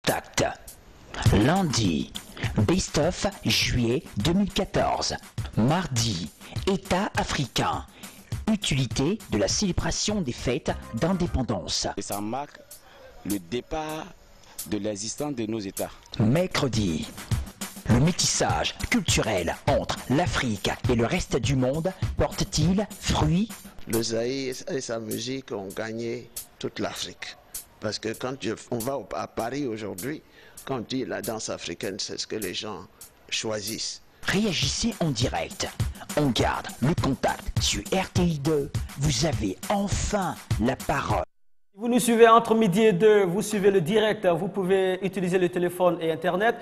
contact. Lundi, Best of juillet 2014. Mardi, État africain. Utilité de la célébration des fêtes d'indépendance. Et ça marque le départ de l'existence de nos États. Mercredi, le métissage culturel entre l'Afrique et le reste du monde porte-t-il fruit? Le Zaïre et sa musique ont gagné toute l'Afrique. Parce que quand on va à Paris aujourd'hui, quand on dit la danse africaine, c'est ce que les gens choisissent. Réagissez en direct. On garde le contact sur RTI2. Vous avez enfin la parole. Vous nous suivez entre midi et 2, vous suivez le direct, vous pouvez utiliser le téléphone et Internet.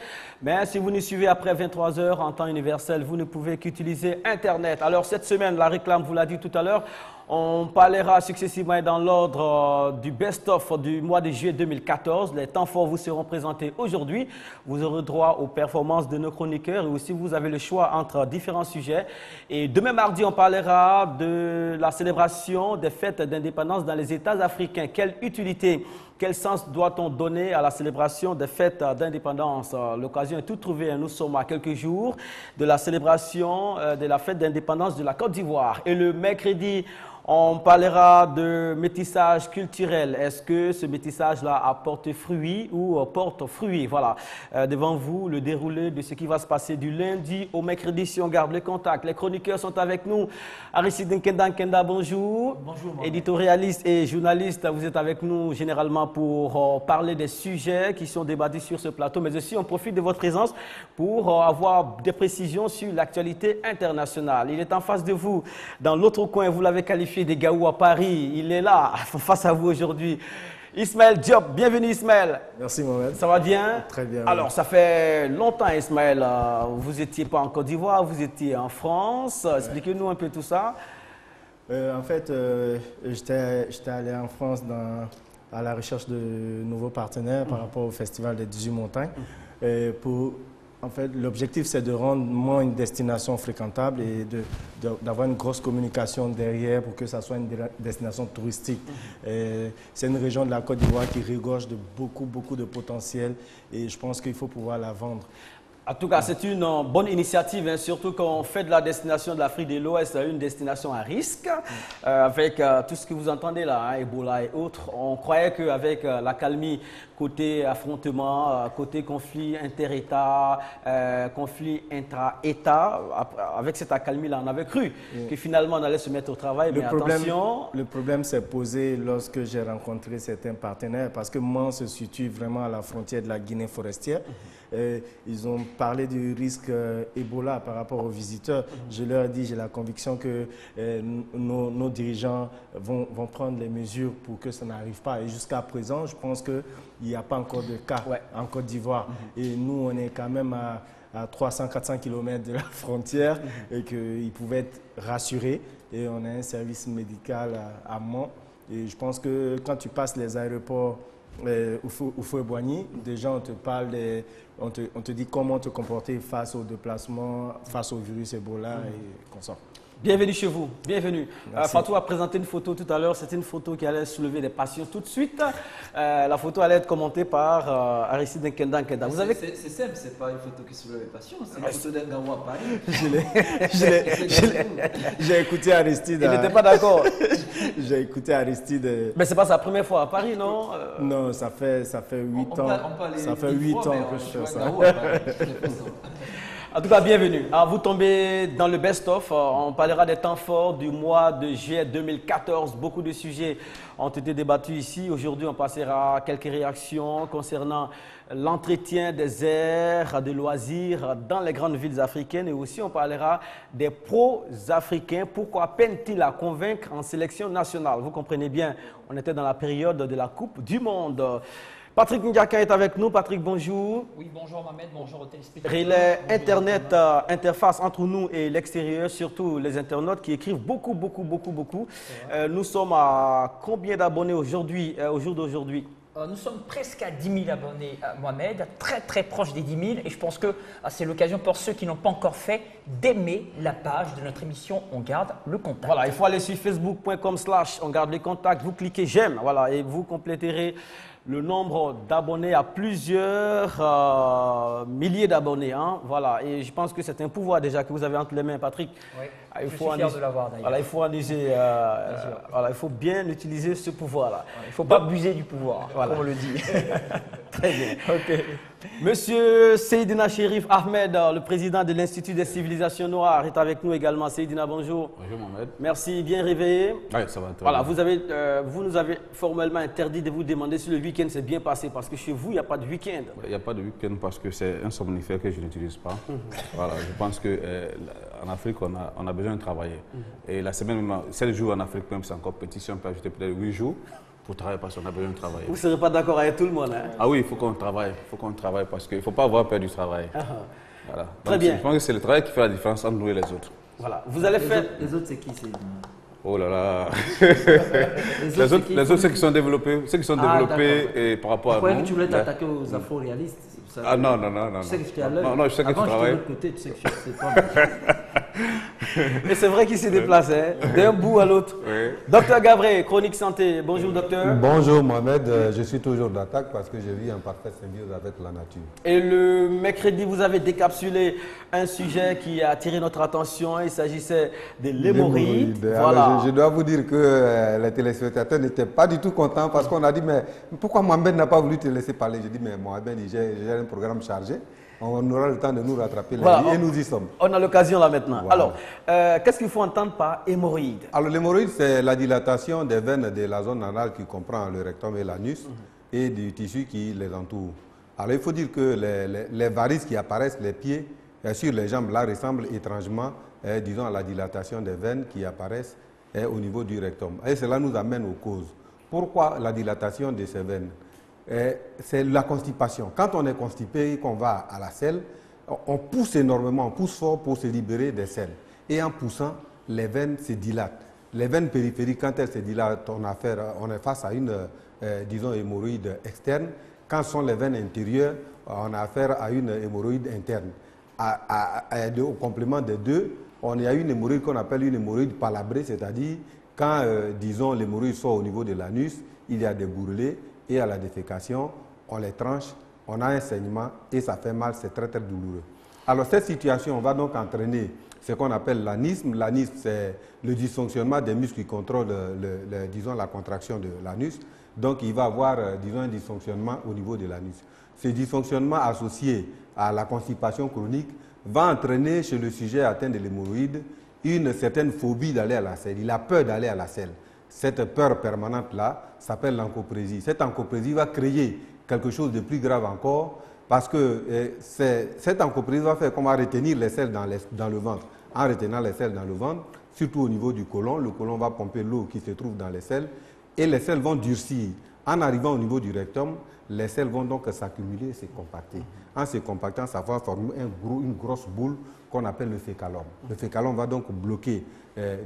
Mais si vous nous suivez après 23 h en temps universel, vous ne pouvez qu'utiliser Internet. Alors cette semaine, la réclame vous l'a dit tout à l'heure, on parlera successivement et dans l'ordre du best-of du mois de juillet 2014. Les temps forts vous seront présentés aujourd'hui. Vous aurez droit aux performances de nos chroniqueurs et aussi vous avez le choix entre différents sujets. Et demain mardi, on parlera de la célébration des fêtes d'indépendance dans les États africains. Quelle utilité, quel sens doit-on donner à la célébration des fêtes d'indépendance? L'occasion est toute trouvée. Nous sommes à quelques jours de la célébration de la fête d'indépendance de la Côte d'Ivoire. Et le mercredi, on parlera de métissage culturel. Est-ce que ce métissage-là apporte fruit ou porte fruit? Voilà, devant vous, le déroulé de ce qui va se passer du lundi au mercredi si on garde les contacts. Les chroniqueurs sont avec nous. Aristide Nkenda, bonjour. Bonjour. Éditorialiste et journaliste, vous êtes avec nous généralement pour parler des sujets qui sont débattus sur ce plateau, mais aussi on profite de votre présence pour avoir des précisions sur l'actualité internationale. Il est en face de vous, dans l'autre coin, vous l'avez qualifié des Gaou à Paris. Il est là, face à vous aujourd'hui. Ismaël Diop, bienvenue Ismaël. Merci Mohamed. Ça va bien? Très bien. Alors, ça fait longtemps Ismaël, vous n'étiez pas en Côte d'Ivoire, vous étiez en France. Expliquez-nous un peu tout ça. En fait, j'étais allé en France à la recherche de nouveaux partenaires par rapport au Festival des 18 montagnes. En fait, l'objectif, c'est de rendre moins une destination fréquentable et d'avoir une grosse communication derrière pour que ça soit une destination touristique. C'est une région de la Côte d'Ivoire qui regorge de beaucoup de potentiel et je pense qu'il faut pouvoir la vendre. En tout cas, c'est une bonne initiative, hein, surtout quand on fait de la destination de l'Afrique de l'Ouest une destination à risque, avec tout ce que vous entendez là, hein, Ebola et autres. On croyait qu'avec la calmie côté affrontement, côté conflit inter-État, conflit intra-État, avec cette accalmie-là, on avait cru que finalement on allait se mettre au travail, Le problème s'est posé lorsque j'ai rencontré certains partenaires, parce que moi, on se situe vraiment à la frontière de la Guinée forestière. Ils ont parlé du risque Ebola par rapport aux visiteurs. Je leur ai dit, j'ai la conviction que nos dirigeants vont prendre les mesures pour que ça n'arrive pas. Et jusqu'à présent, je pense qu'il n'y a pas encore de cas en Côte d'Ivoire. Et nous, on est quand même à 300-400 km de la frontière et qu'ils pouvaient être rassurés. Et on a un service médical à Mans. Et je pense que quand tu passes les aéroports Houphouët-Boigny, déjà on te parle, on te dit comment te comporter face au déplacement, face au virus Ebola et consort. Bienvenue chez vous, bienvenue. Fatou a présenté une photo tout à l'heure, c'était une photo qui allait soulever des passions tout de suite. La photo allait être commentée par Aristide Nkenda. C'est simple, c'est pas une photo qui soulève des passions, c'est une photo d'un Gaou à Paris. J'ai écouté Aristide. Il n'était pas d'accord. J'ai écouté Aristide. Mais c'est pas sa première fois à Paris, non? Non, ça fait 8 ans. Ça fait 8 ans que je fais ça. En tout cas, bienvenue. Alors, vous tombez dans le best-of. On parlera des temps forts du mois de juillet 2014. Beaucoup de sujets ont été débattus ici. Aujourd'hui, on passera à quelques réactions concernant l'entretien des aires de loisirs dans les grandes villes africaines. Et aussi, on parlera des pros africains. Pourquoi peinent-ils à convaincre en sélection nationale? Vous comprenez bien, on était dans la période de la Coupe du Monde. Patrick Ndiaka est avec nous. Patrick, bonjour. Oui, bonjour Mohamed, bonjour aux téléspectateurs. Relais Internet, interface entre nous et l'extérieur, surtout les internautes qui écrivent beaucoup. Nous sommes à combien d'abonnés aujourd'hui, au jour d'aujourd'hui? Nous sommes presque à 10 000 abonnés, Mohamed, très proche des 10 000. Et je pense que c'est l'occasion pour ceux qui n'ont pas encore fait d'aimer la page de notre émission On garde le contact. Voilà, il faut aller sur facebook.com/on garde le contact. Vous cliquez j'aime, voilà, et vous compléterez le nombre d'abonnés à plusieurs milliers d'abonnés. Hein, voilà. Et je pense que c'est un pouvoir déjà que vous avez entre les mains, Patrick. Oui. Il Je faut suis fier de l'avoir d'ailleurs. voilà, il faut analyser, voilà, il faut bien utiliser ce pouvoir-là. Il ne faut pas abuser du pouvoir, Voilà. comme on le dit. Très bien. Ok. Monsieur Seydina Chérif Ahmed, le président de l'Institut des civilisations noires, est avec nous également. Seydina, bonjour. Bonjour Mohamed. Merci, bien réveillé. Oui, ça va très Voilà, bien. vous nous avez formellement interdit de vous demander si le week-end s'est bien passé parce que chez vous, il n'y a pas de week-end. Il n'y a pas de week-end parce que c'est un somnifère que je n'utilise pas. Voilà, je pense qu'en Afrique, on a besoin de travailler. Et la semaine, 7 jours en Afrique même, c'est encore petit. Si on peut ajouter peut-être 8 jours pour travailler parce qu'on a besoin de travailler. Vous ne serez pas d'accord avec tout le monde. Hein? Ah oui, il faut qu'on travaille. Il faut qu'on travaille parce qu'il ne faut pas avoir peur du travail. Voilà. Très Donc, bien. Je pense que c'est le travail qui fait la différence entre nous et les autres. Voilà, vous allez faire... Les autres, c'est qui c'est Oh là là. Les autres, Les autres, ceux qui sont développés, et par rapport Je à croyais nous. que tu voulais t'attaquer aux afro-réalistes. Ah non, non, non, non. Tu sais que j'étais à l'œil. Non, je sais que tu Avant, travailles. j'étais de l'autre côté, tu sais que c'est toi. Mais c'est vrai qu'il s'est déplacé d'un bout à l'autre. Oui. Docteur Gabré, Chronique Santé. Bonjour docteur. Bonjour Mohamed, je suis toujours d'attaque parce que je vis en parfaite symbiose avec la nature. Et le mercredi, vous avez décapsulé un sujet qui a attiré notre attention. Il s'agissait de l'hémorroïde. Alors, Voilà. je dois vous dire que les téléspectateurs n'étaient pas du tout contents parce qu'on a dit mais pourquoi Mohamed n'a pas voulu te laisser parler? Je dis mais Mohamed, j'ai un programme chargé. On aura le temps de nous rattraper Voilà, et nous y sommes. On a l'occasion là maintenant. Voilà. Alors, qu'est-ce qu'il faut entendre par hémorroïde? Alors l'hémorroïde, c'est la dilatation des veines de la zone anale qui comprend le rectum et l'anus et du tissu qui les entoure. Alors il faut dire que les varices qui apparaissent, les pieds, sur les jambes, là, ressemblent étrangement, disons, à la dilatation des veines qui apparaissent au niveau du rectum. Et cela nous amène aux causes. Pourquoi la dilatation de ces veines? C'est la constipation. Quand on est constipé et qu'on va à la selle, on pousse énormément, on pousse fort pour se libérer des selles. Et en poussant, les veines se dilatent. Les veines périphériques, quand elles se dilatent, on est face à une, disons, hémorroïde externe. Quand ce sont les veines intérieures, on a affaire à une hémorroïde interne. Au complément des deux, on a une hémorroïde qu'on appelle une hémorroïde palabrée, c'est-à-dire quand, disons, l'hémorroïde sort au niveau de l'anus, il y a des bourrelets et à la défécation, on les tranche, on a un saignement et ça fait mal, c'est très très douloureux. Alors cette situation va donc entraîner ce qu'on appelle l'anisme. L'anisme, c'est le dysfonctionnement des muscles qui contrôlent, disons, la contraction de l'anus. Donc il va avoir, disons, un dysfonctionnement au niveau de l'anus. Ce dysfonctionnement associé à la constipation chronique va entraîner chez le sujet atteint de l'hémorroïde une certaine phobie d'aller à la selle. Il a peur d'aller à la selle. Cette peur permanente-là s'appelle l'encoprésie. Cette encoprésie va créer quelque chose de plus grave encore parce que cette encoprésie va faire qu'on va retenir les selles dans le ventre. En retenant les selles dans le ventre, surtout au niveau du côlon, le côlon va pomper l'eau qui se trouve dans les selles et les selles vont durcir. En arrivant au niveau du rectum, les selles vont donc s'accumuler et se compacter. En se compactant, ça va former une grosse boule qu'on appelle le fécalum. Le fécalum va donc bloquer,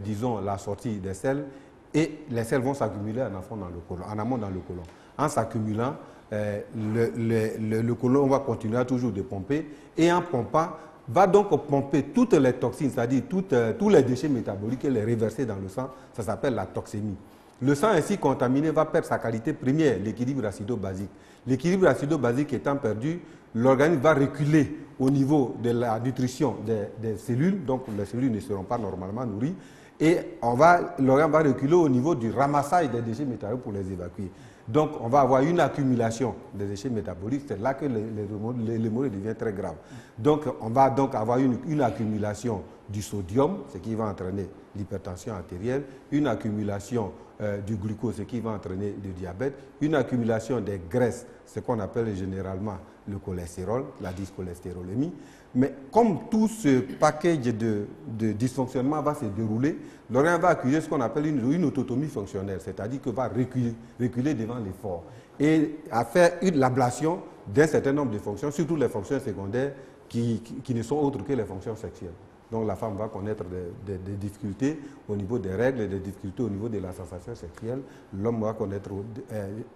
disons, la sortie des selles et les selles vont s'accumuler en amont dans le côlon. En s'accumulant, le côlon va continuer toujours de pomper et en pompant, va donc pomper toutes les toxines, c'est-à-dire tous les déchets métaboliques et les reverser dans le sang. Ça s'appelle la toxémie. Le sang ainsi contaminé va perdre sa qualité première, l'équilibre acido-basique. L'équilibre acido-basique étant perdu, l'organisme va reculer au niveau de la nutrition des cellules, donc les cellules ne seront pas normalement nourries, et l'organisme va reculer au niveau du ramassage des déchets métaboliques pour les évacuer. Donc on va avoir une accumulation des déchets métaboliques, c'est là que l'hémorroïde devient très grave. Donc on va donc avoir une accumulation du sodium, ce qui va entraîner l'hypertension artérielle, une accumulation du glucose, ce qui va entraîner le diabète, une accumulation des graisses, ce qu'on appelle généralement le cholestérol, la dyscholestérolémie. Mais comme tout ce package de dysfonctionnement va se dérouler, l'organisme va accuser ce qu'on appelle une autotomie fonctionnelle, c'est-à-dire qu'il va reculer devant l'effort et à faire l'ablation d'un certain nombre de fonctions, surtout les fonctions secondaires qui ne sont autres que les fonctions sexuelles. Donc la femme va connaître des difficultés au niveau des règles, des difficultés au niveau de la sensation sexuelle. L'homme va connaître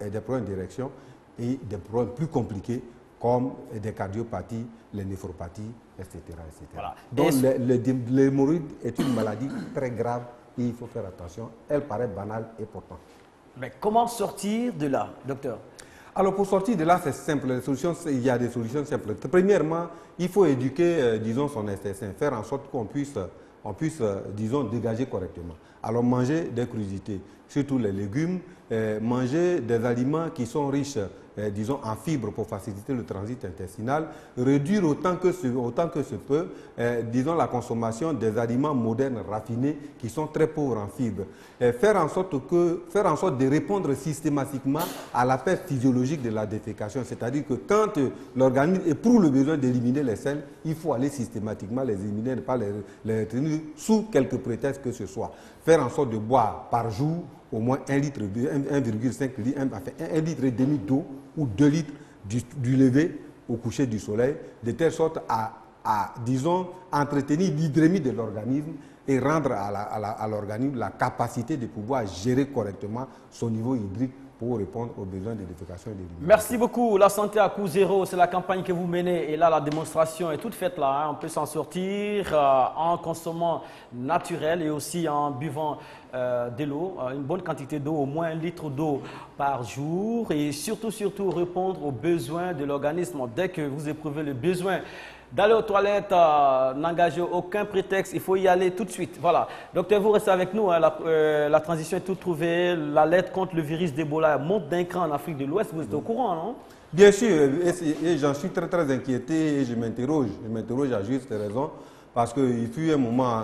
des problèmes d'érection et des problèmes plus compliqués comme des cardiopathies, les néphropathies, etc. etc. Voilà. Donc l'hémorroïde est une maladie très grave et il faut faire attention. Elle paraît banale et pourtant. Mais comment sortir de là, docteur? Alors pour sortir de là, c'est simple. Il y a des solutions simples. Premièrement, il faut éduquer, disons, son intestin, faire en sorte qu'on puisse, disons, dégager correctement. Alors manger des crudités, surtout les légumes, manger des aliments qui sont riches, disons, en fibres pour faciliter le transit intestinal, réduire autant que se peut, disons, la consommation des aliments modernes raffinés qui sont très pauvres en fibres. Faire en sorte de répondre systématiquement à l'appel physiologique de la défécation, c'est-à-dire que quand l'organisme éprouve le besoin d'éliminer les selles, il faut aller systématiquement les éliminer, ne pas les retenir sous quelque prétexte que ce soit. Faire en sorte de boire par jour au moins 1,5 litre, 1,5 litre d'eau ou 2 litres du lever au coucher du soleil, de telle sorte à disons, entretenir l'hydrémie de l'organisme et rendre à l'organisme la capacité de pouvoir gérer correctement son niveau hydrique pour répondre aux besoins de défécation et d'élimination. Merci beaucoup. La santé à coût zéro, c'est la campagne que vous menez. Et là, la démonstration est toute faite là. On peut s'en sortir en consommant naturel et aussi en buvant de l'eau, une bonne quantité d'eau, au moins 1 litre d'eau par jour. Et surtout répondre aux besoins de l'organisme. Dès que vous éprouvez le besoin d'aller aux toilettes, n'engagez aucun prétexte, il faut y aller tout de suite. Voilà. Docteur, vous restez avec nous. Hein, la transition est toute trouvée. La lutte contre le virus d'Ebola monte d'un cran en Afrique de l'Ouest. Vous êtes au courant, non? Bien sûr, et j'en suis très inquiété et je m'interroge à juste raison. Parce qu'il fut un moment,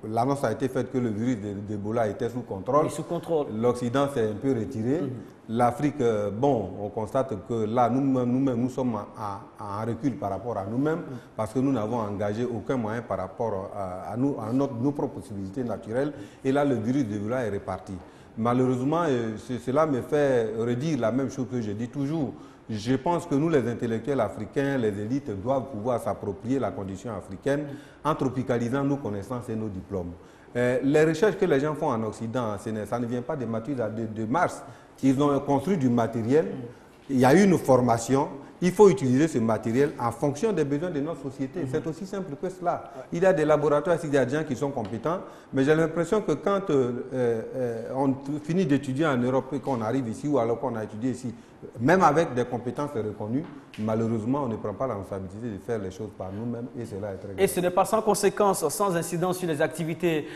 l'annonce a été faite que le virus d'Ebola était sous contrôle. Oui, sous contrôle. L'Occident s'est un peu retiré. L'Afrique, bon, on constate que là, nous-mêmes, nous sommes en recul par rapport à nous-mêmes parce que nous n'avons engagé aucun moyen par rapport à nos propres possibilités naturelles. Et là, le virus d'Ebola est reparti. Malheureusement, cela me fait redire la même chose que je dis toujours. Je pense que nous, les intellectuels africains, les élites, doivent pouvoir s'approprier la condition africaine en tropicalisant nos connaissances et nos diplômes. Les recherches que les gens font en Occident, ça ne vient pas de Mars. Ils ont construit du matériel, il y a eu une formation, il faut utiliser ce matériel en fonction des besoins de notre société. C'est aussi simple que cela. Il y a des laboratoires, il y a des gens qui sont compétents, mais j'ai l'impression que quand on finit d'étudier en Europe et qu'on arrive ici, ou alors qu'on a étudié ici, même avec des compétences reconnues, malheureusement, on ne prend pas la responsabilité de faire les choses par nous-mêmes et cela est très grave. Et ce n'est pas sans conséquence, sans incidence sur les activités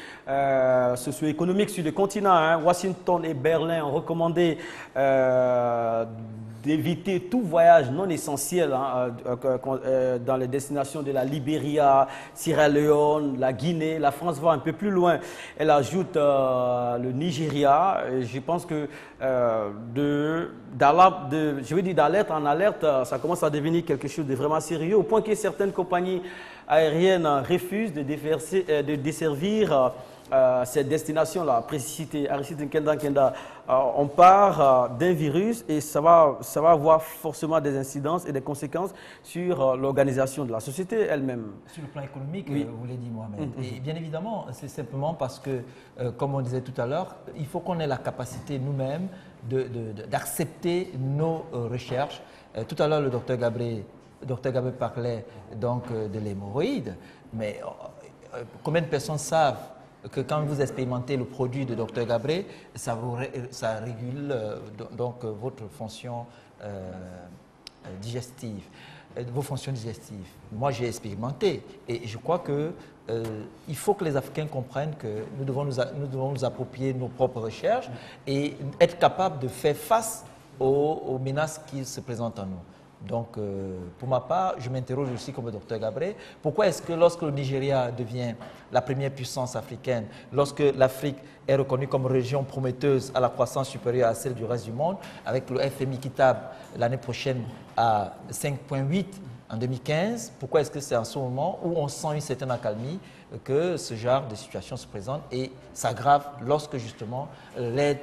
socio-économiques sur le continent. Hein. Washington et Berlin ont recommandé d'éviter tout voyage non essentiel dans les destinations de la Libéria, Sierra Leone, la Guinée. La France va un peu plus loin. Elle ajoute le Nigeria. Je pense que d'alerte en alerte, ça commence à devenir quelque chose de vraiment sérieux, au point que certaines compagnies aériennes refusent de desservir cette destination-là, précité Aristide Nkenda. On part d'un virus et ça va avoir forcément des incidences et des conséquences sur l'organisation de la société elle-même. Sur le plan économique, oui. vous l'avez dit, Mohamed. Et bien évidemment, c'est simplement parce que, comme on disait tout à l'heure, il faut qu'on ait la capacité nous-mêmes d'accepter nos recherches. Tout à l'heure, le docteur Gabré parlait donc de l'hémorroïde, mais combien de personnes savent que quand vous expérimentez le produit de Dr Gabré, ça régule donc votre fonction digestive, vos fonctions digestives. Moi, j'ai expérimenté et je crois que il faut que les Africains comprennent que nous devons nous approprier nos propres recherches et être capables de faire face aux menaces qui se présentent à nous. Donc, pour ma part, je m'interroge aussi comme le docteur Gabré. Pourquoi est-ce que lorsque le Nigeria devient la première puissance africaine, lorsque l'Afrique est reconnue comme région prometteuse à la croissance supérieure à celle du reste du monde, avec le FMI qui table l'année prochaine à 5,8 en 2015, pourquoi est-ce que c'est en ce moment où on sent une certaine accalmie que ce genre de situation se présente et s'aggrave lorsque justement l'aide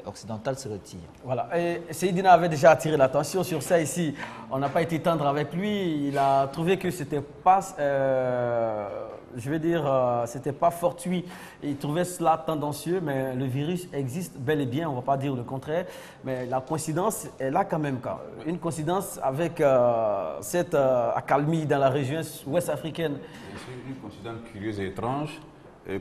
occidentale se retire. Voilà. Et Seydina avait déjà attiré l'attention sur ça ici. On n'a pas été tendre avec lui. Il a trouvé que c'était pas, c'était pas fortuit. Il trouvait cela tendancieux, mais le virus existe bel et bien. On ne va pas dire le contraire, mais la coïncidence est là quand même. Une coïncidence avec cette accalmie dans la région ouest africaine. C'est une coïncidence curieuse et étrange,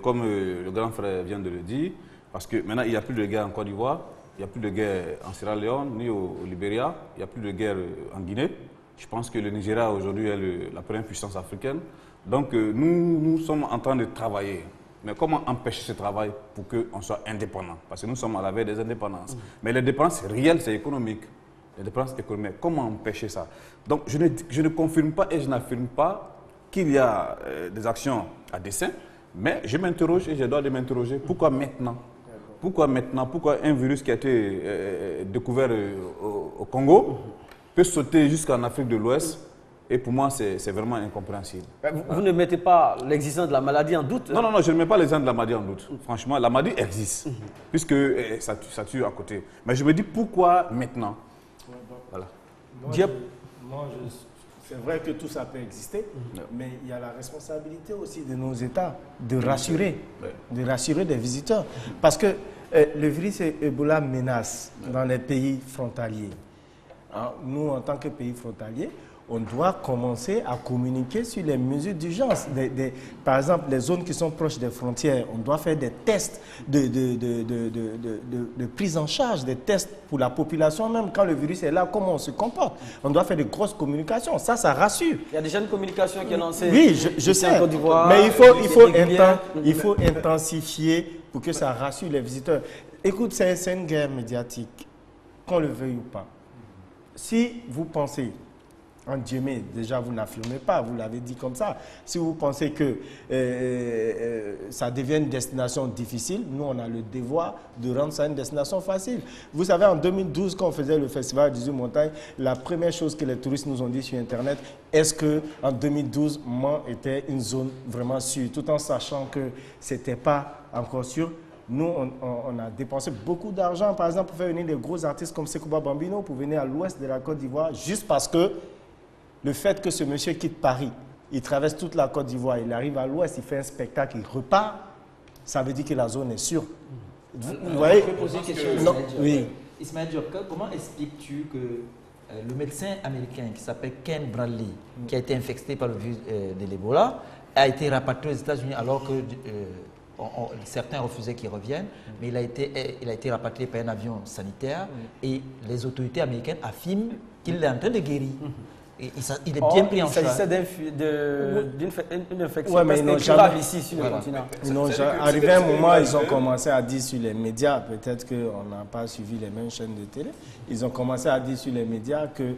comme le grand frère vient de le dire, parce que maintenant il n'y a plus de guerre en Côte d'Ivoire, Il n'y a plus de guerre en Sierra Leone, ni au Libéria. Il n'y a plus de guerre en Guinée. Je pense que le Nigeria aujourd'hui est la première puissance africaine. Donc nous sommes en train de travailler. Mais comment empêcher ce travail pour qu'on soit indépendant? Parce que nous sommes à la veille des indépendances. Mais l'indépendance réelle, c'est économique. L'indépendance économique, comment empêcher ça? Donc je ne confirme pas et je n'affirme pas qu'il y a des actions à dessein, mais je m'interroge et je dois de m'interroger. Pourquoi maintenant? Pourquoi maintenant? Pourquoi un virus qui a été découvert au Congo peut sauter jusqu'en Afrique de l'Ouest? Et pour moi, c'est vraiment incompréhensible. Vous ne mettez pas l'existence de la maladie en doute? Non, je ne mets pas l'existence de la maladie en doute. Franchement, la maladie existe, puisque ça tue à côté. Mais je me dis, pourquoi maintenant? Voilà. C'est vrai que tout ça peut exister, mais il y a la responsabilité aussi de nos États de rassurer des visiteurs. Parce que le virus Ebola menace dans les pays frontaliers. Hein, nous, en tant que pays frontaliers, on doit commencer à communiquer sur les mesures d'urgence. Par exemple, les zones qui sont proches des frontières, on doit faire des tests de prise en charge, des tests pour la population même. Quand le virus est là, comment on se comporte? On doit faire de grosses communications. Ça rassure. Il y a déjà une communication qui est lancée. Oui, je sais. En Côte d'Ivoire, mais il faut intensifier pour que ça rassure les visiteurs. Écoute, c'est une guerre médiatique, qu'on le veuille ou pas. Si vous pensez... En Djemé, déjà, vous n'affirmez pas, vous l'avez dit comme ça. Si vous pensez que ça devient une destination difficile, nous, on a le devoir de rendre ça une destination facile. Vous savez, en 2012, quand on faisait le festival 18 montagnes, la première chose que les touristes nous ont dit sur Internet, est-ce qu'en 2012, Mans était une zone vraiment sûre, tout en sachant que ce n'était pas encore sûr. Nous, on a dépensé beaucoup d'argent, par exemple, pour faire venir des gros artistes comme Sekouba Bambino, pour venir à l'ouest de la Côte d'Ivoire, juste parce que le fait que ce monsieur quitte Paris, il traverse toute la Côte d'Ivoire, il arrive à l'ouest, il fait un spectacle, il repart, ça veut dire que la zone est sûre. Vous voyez? Je peux poser une question à Ismaël Diop. Oui. Ismaël Diop, comment expliques-tu que le médecin américain qui s'appelle Ken Bradley, qui a été infecté par le virus de l'Ebola, a été rapatrié aux États-Unis alors que certains refusaient qu'il revienne, mais il a été rapatrié par un avion sanitaire et les autorités américaines affirment qu'il est en train de guérir. Il est bien pris en charge. Il s'agissait d'une infection incurable ici sur le continent. Arrivé un moment, ils ont commencé à dire sur les médias, peut-être qu'on n'a pas suivi les mêmes chaînes de télé, ils ont commencé à dire sur les médias que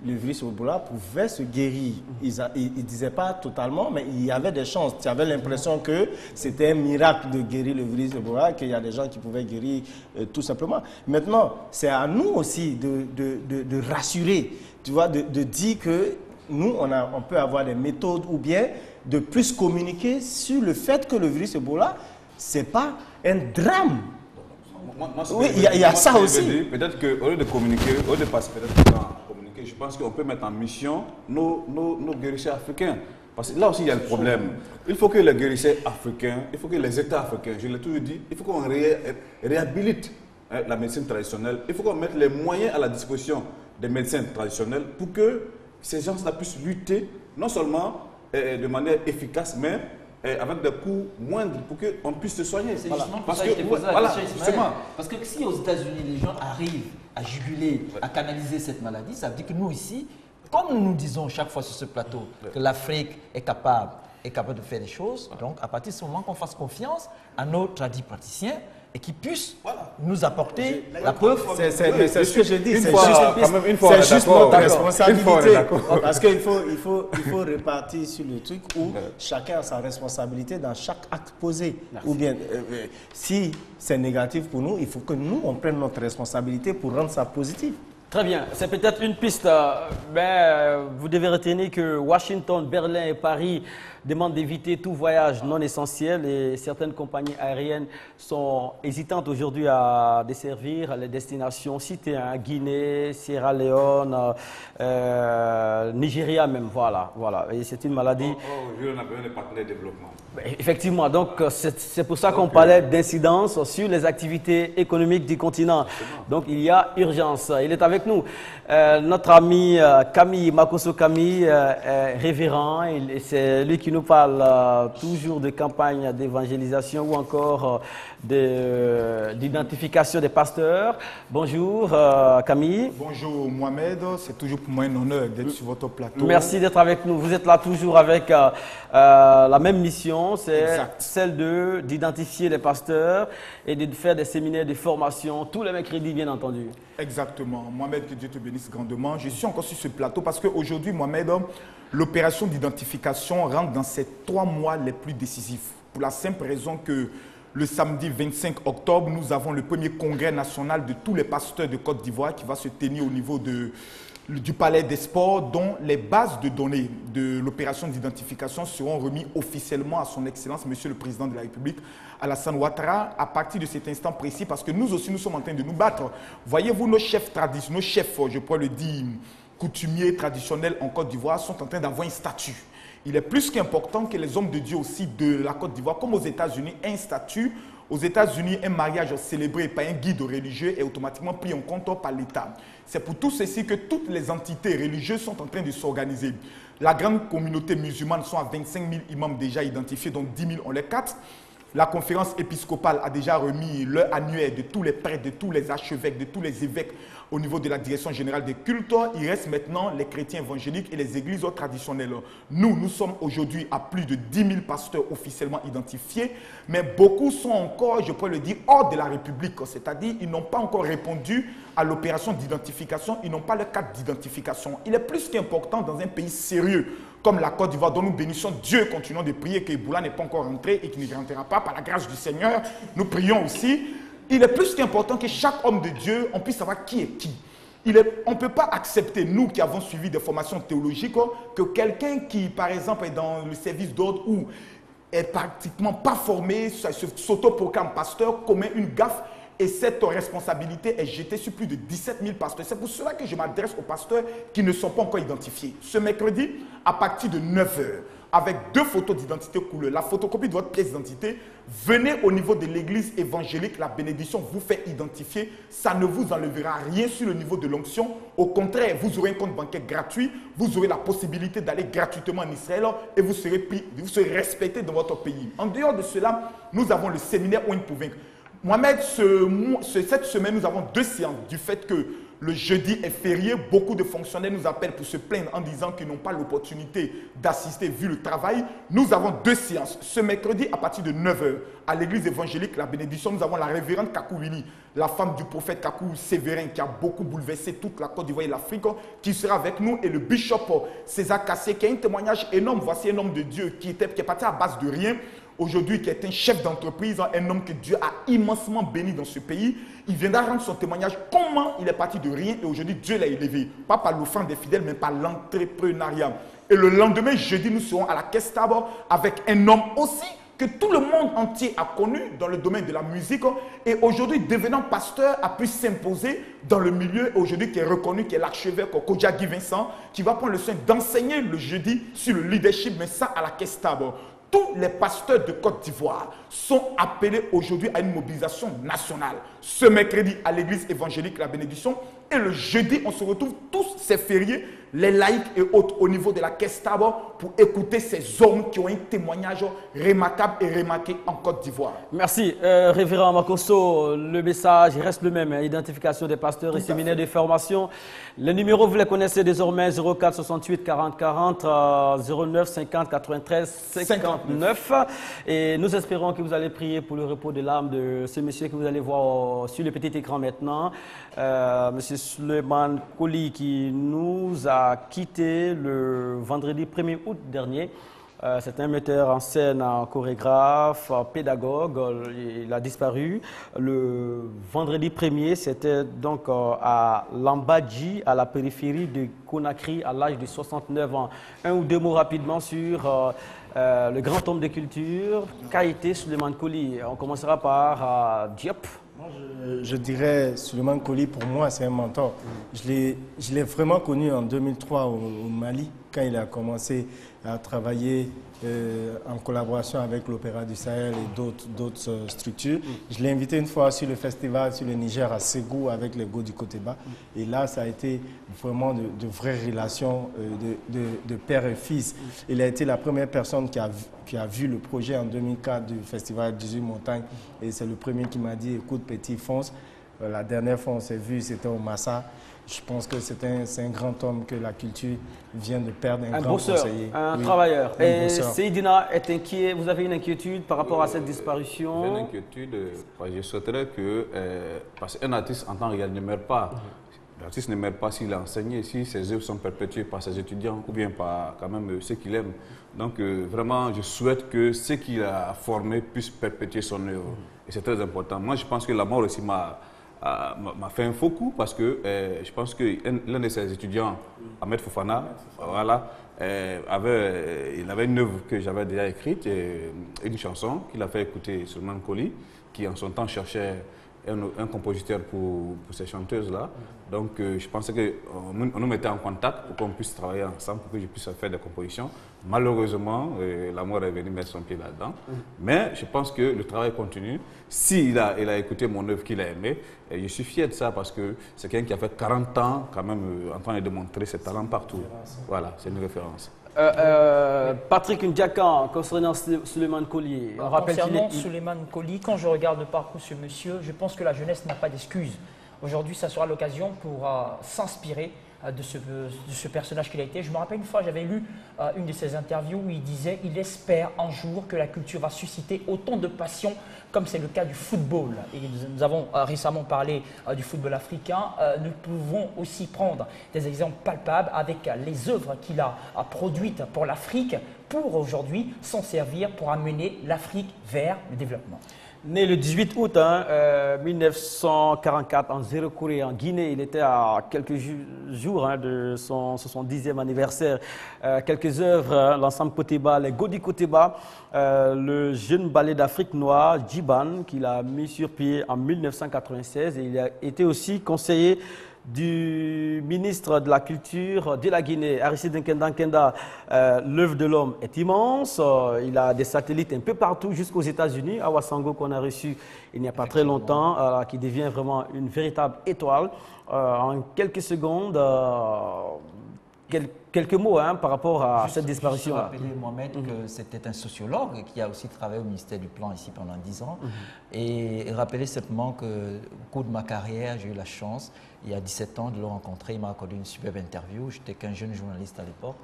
le virus Ebola pouvait se guérir. Ils ne disaient pas totalement, mais il y avait des chances. Tu avais l'impression que c'était un miracle de guérir le virus Ebola, qu'il y a des gens qui pouvaient guérir tout simplement. Maintenant, c'est à nous aussi de rassurer, tu vois, de dire que nous, on peut avoir des méthodes ou bien de plus communiquer sur le fait que le virus Ebola, ce n'est pas un drame. Oui, il y a ça aussi. Peut-être qu'au lieu de communiquer, au lieu de passer peut-être à communiquer, je pense qu'on peut mettre en mission nos guérisseurs africains. Parce que là aussi, il y a le problème. Il faut que les guérisseurs africains, il faut que les États africains, je l'ai toujours dit, il faut qu'on réhabilite la médecine traditionnelle. Il faut qu'on mette les moyens à la disposition des médecins traditionnels pour que ces gens-là puissent lutter, non seulement de manière efficace, mais avec des coûts moindres pour qu'on puisse se soigner. C'est justement pour ça que je t'ai posé la question, Ismaël. Parce que si aux États-Unis, les gens arrivent à juguler, à canaliser cette maladie, ça veut dire que nous ici, comme nous disons chaque fois sur ce plateau, que l'Afrique est capable de faire des choses, donc à partir de ce moment qu'on fasse confiance à nos tradipraticiens et qu'ils puissent nous apporter la preuve. C'est ce que je dis, c'est juste notre responsabilité. Parce qu'il faut repartir sur le truc où chacun a sa responsabilité dans chaque acte posé. Ou bien, si c'est négatif pour nous, il faut que nous, on prenne notre responsabilité pour rendre ça positif. Très bien, c'est peut-être une piste, mais vous devez retenir que Washington, Berlin et Paris demandent d'éviter tout voyage non essentiel et certaines compagnies aériennes sont hésitantes aujourd'hui à desservir les destinations citées, Guinée, Sierra Leone, Nigeria même, voilà. Et c'est une maladie... Aujourd'hui, on a besoin de partenaires de développement. Effectivement, donc c'est pour ça qu'on parlait d'incidence sur les activités économiques du continent. Donc il y a urgence. Il est avec avec nous notre ami Camille, Makosso Camille, révérend. C'est lui qui nous parle toujours de campagne d'évangélisation ou encore d'identification des pasteurs. Bonjour Camille. Bonjour Mohamed, c'est toujours pour moi un honneur d'être sur votre plateau. Merci d'être avec nous. Vous êtes là toujours avec la même mission, c'est celle d'identifier les pasteurs et de faire des séminaires de formation tous les mercredis, bien entendu. Exactement. Mohamed, que Dieu te bénisse grandement. Je suis encore sur ce plateau parce qu'aujourd'hui, Mohamed, l'opération d'identification rentre dans ces 3 mois les plus décisifs. Pour la simple raison que le samedi 25 octobre, nous avons le premier congrès national de tous les pasteurs de Côte d'Ivoire qui va se tenir au niveau du Palais des Sports, dont les bases de données de l'opération d'identification seront remises officiellement à son Excellence, Monsieur le Président de la République, Alassane Ouattara, à partir de cet instant précis, parce que nous aussi, nous sommes en train de nous battre. Voyez-vous, nos chefs traditionnels, nos chefs, je pourrais le dire, coutumiers traditionnels en Côte d'Ivoire, sont en train d'avoir un statut. Il est plus qu'important que les hommes de Dieu aussi de la Côte d'Ivoire, comme aux États-Unis, un statut. Aux États-Unis, un mariage célébré par un guide religieux est automatiquement pris en compte par l'État. C'est pour tout ceci que toutes les entités religieuses sont en train de s'organiser. La grande communauté musulmane sont à 25 000 imams déjà identifiés, dont 10 000 ont les 4. La conférence épiscopale a déjà remis leur annuaire de tous les prêtres, de tous les archevêques, de tous les évêques au niveau de la direction générale des cultes. Il reste maintenant les chrétiens évangéliques et les églises traditionnelles. Nous sommes aujourd'hui à plus de 10 000 pasteurs officiellement identifiés, mais beaucoup sont encore, je pourrais le dire, hors de la République. C'est-à-dire ils n'ont pas encore répondu à l'opération d'identification, ils n'ont pas le cadre d'identification. Il est plus qu'important dans un pays sérieux comme la Côte d'Ivoire, dont nous bénissons Dieu, continuons de prier que Ebola n'est pas encore rentré et qu'il ne rentrera pas par la grâce du Seigneur. Nous prions aussi. Il est plus qu'important que chaque homme de Dieu, on puisse savoir qui est qui. On ne peut pas accepter, nous qui avons suivi des formations théologiques, que quelqu'un qui, par exemple, est dans le service d'ordre ou est pratiquement pas formé, s'autoproclame pasteur, commet une gaffe. Et cette responsabilité est jetée sur plus de 17 000 pasteurs. C'est pour cela que je m'adresse aux pasteurs qui ne sont pas encore identifiés. Ce mercredi, à partir de 9 h, avec 2 photos d'identité couleur, la photocopie de votre pièce d'identité, venez au niveau de l'église évangélique, la bénédiction vous fait identifier. Ça ne vous enlèvera rien sur le niveau de l'onction. Au contraire, vous aurez un compte bancaire gratuit, vous aurez la possibilité d'aller gratuitement en Israël et vous serez respecté dans votre pays. En dehors de cela, nous avons le séminaire Oin pour vaincre. Mohamed, cette semaine, nous avons 2 séances du fait que le jeudi est férié. Beaucoup de fonctionnaires nous appellent pour se plaindre en disant qu'ils n'ont pas l'opportunité d'assister vu le travail. Nous avons 2 séances. Ce mercredi, à partir de 9 h, à l'église évangélique, la bénédiction, nous avons la révérende Kakou Willy, la femme du prophète Kakou Sévérin, qui a beaucoup bouleversé toute la Côte d'Ivoire et l'Afrique, qui sera avec nous, et le bishop César Kassé, qui a un témoignage énorme. Voici un homme de Dieu qui est parti à base de rien. Aujourd'hui, qui est un chef d'entreprise, un homme que Dieu a immensement béni dans ce pays. Il viendra rendre son témoignage comment il est parti de rien et aujourd'hui Dieu l'a élevé. Pas par l'offrande des fidèles, mais par l'entrepreneuriat. Et le lendemain, jeudi, nous serons à la Caisse Tabor avec un homme aussi que tout le monde entier a connu dans le domaine de la musique. Et aujourd'hui, devenant pasteur, a pu s'imposer dans le milieu. Aujourd'hui, qui est reconnu, qui est l'archevêque Kodja Guy Vincent, qui va prendre le soin d'enseigner le jeudi sur le leadership, mais ça à la Caisse Tabor. Tous les pasteurs de Côte d'Ivoire sont appelés aujourd'hui à une mobilisation nationale. Ce mercredi, à l'église évangélique La Bénédiction. Et le jeudi, on se retrouve tous ces fériés, les laïcs et autres, au niveau de la Caisse Tabor pour écouter ces hommes qui ont un témoignage remarquable et remarqué en Côte d'Ivoire. Merci. Révérend Makosso, le message reste le même. Identification des pasteurs et séminaires de formation. Les numéros, vous les connaissez désormais, 04 68 40 40, 09 50 93 59. Et nous espérons que vous allez prier pour le repos de l'âme de ce monsieur que vous allez voir sur le petit écran maintenant. Monsieur Suleiman Koli, qui nous a quitté le vendredi 1er août dernier. C'est un metteur en scène, un chorégraphe, un pédagogue. Il a disparu. Le vendredi 1er, c'était donc à Lambadji, à la périphérie de Conakry, à l'âge de 69 ans. Un ou deux mots rapidement sur le grand homme de culture, Kaïté Suleiman Koli. On commencera par Diop. Je dirais, Suleiman Koli, pour moi, c'est un mentor. Je l'ai vraiment connu en 2003 au Mali, quand il a commencé a travaillé en collaboration avec l'Opéra du Sahel et d'autres structures. Je l'ai invité une fois sur le festival sur le Niger à Ségou avec les Go du Côté Bas. Et là, ça a été vraiment de vraies relations de père et fils. Il a été la première personne qui a vu le projet en 2004 du festival 18 Montagnes. Et c'est le premier qui m'a dit, écoute petit, fonce. La dernière fois on s'est vu, c'était au Massa. Je pense que c'est un grand homme que la culture vient de perdre, un grand conseiller. Un travailleur. Et Seydina est inquiet, vous avez une inquiétude par rapport à cette disparition? J'ai une inquiétude, je souhaiterais que, parce qu'un artiste en temps réel ne meurt pas. L'artiste ne meurt pas s'il a enseigné, si ses œuvres sont perpétuées par ses étudiants ou bien par quand même ceux qu'il aime. Donc vraiment, je souhaite que ce qu'il a formé puisse perpétuer son œuvre. Et c'est très important. Moi, je pense que la mort aussi m'a fait un faux coup parce que je pense que l'un de ses étudiants, Ahmed Fofana, voilà, il avait une œuvre que j'avais déjà écrite, une chanson qu'il a fait écouter Suleiman Koli, qui en son temps cherchait un compositeur pour ces chanteuses-là. Donc je pensais qu'on nous mettait en contact pour qu'on puisse travailler ensemble, pour que je puisse faire des compositions. Malheureusement, la mort est venue mettre son pied là-dedans. Mais je pense que le travail continue. S'il a écouté mon œuvre qu'il a aimée, je suis fier de ça parce que c'est quelqu'un qui a fait 40 ans quand même en train de démontrer ses talents partout. Voilà, c'est une référence. Patrick Ndiakan, concernant Suleiman Koli. Concernant Suleiman Koli, quand je regarde le parcours de ce monsieur, je pense que la jeunesse n'a pas d'excuses. Aujourd'hui, ça sera l'occasion pour s'inspirer de ce personnage qu'il a été. Je me rappelle une fois, j'avais lu une de ses interviews où il disait « Il espère un jour que la culture va susciter autant de passion comme c'est le cas du football ». Et nous avons récemment parlé du football africain. Nous pouvons aussi prendre des exemples palpables avec les œuvres qu'il a produites pour l'Afrique pour aujourd'hui s'en servir pour amener l'Afrique vers le développement. Né le 18 août 1944 en Zéro-Kouré, en Guinée, il était à quelques jours de son 70e anniversaire. Quelques œuvres, l'ensemble Koteba, les Godi Koteba, le jeune ballet d'Afrique noire, Djiban, qu'il a mis sur pied en 1996. Et il a été aussi conseiller du ministre de la Culture de la Guinée, Aristide Nkenda. L'œuvre de l'homme est immense. Il a des satellites un peu partout, jusqu'aux États-Unis. Awasango, qu'on a reçu il n'y a pas très longtemps, qui devient vraiment une véritable étoile. En quelques secondes, quelques mots par rapport à cette disparition. Je veux rappeler, Mohamed, que c'était un sociologue qui a aussi travaillé au ministère du Plan ici pendant 10 ans. Et rappeler simplement qu'au cours de ma carrière, j'ai eu la chance, il y a 17 ans, de le rencontrer. Il m'a accordé une superbe interview. J'étais qu'un jeune journaliste à l'époque.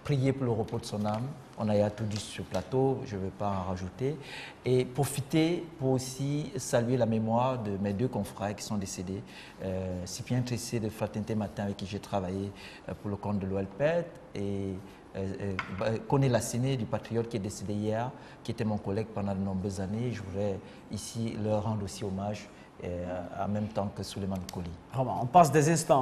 Prier pour le repos de son âme. On a tout dit sur ce plateau, je ne vais pas en rajouter. Et profiter pour aussi saluer la mémoire de mes deux confrères qui sont décédés. Cyprien Tressé de Fraternité Matin, avec qui j'ai travaillé pour le compte de l'OLPET, et Koné Lassine du Patriote qui est décédé hier, qui était mon collègue pendant de nombreuses années. Je voudrais ici leur rendre aussi hommage en même temps que Suleiman Koli. On passe des instants.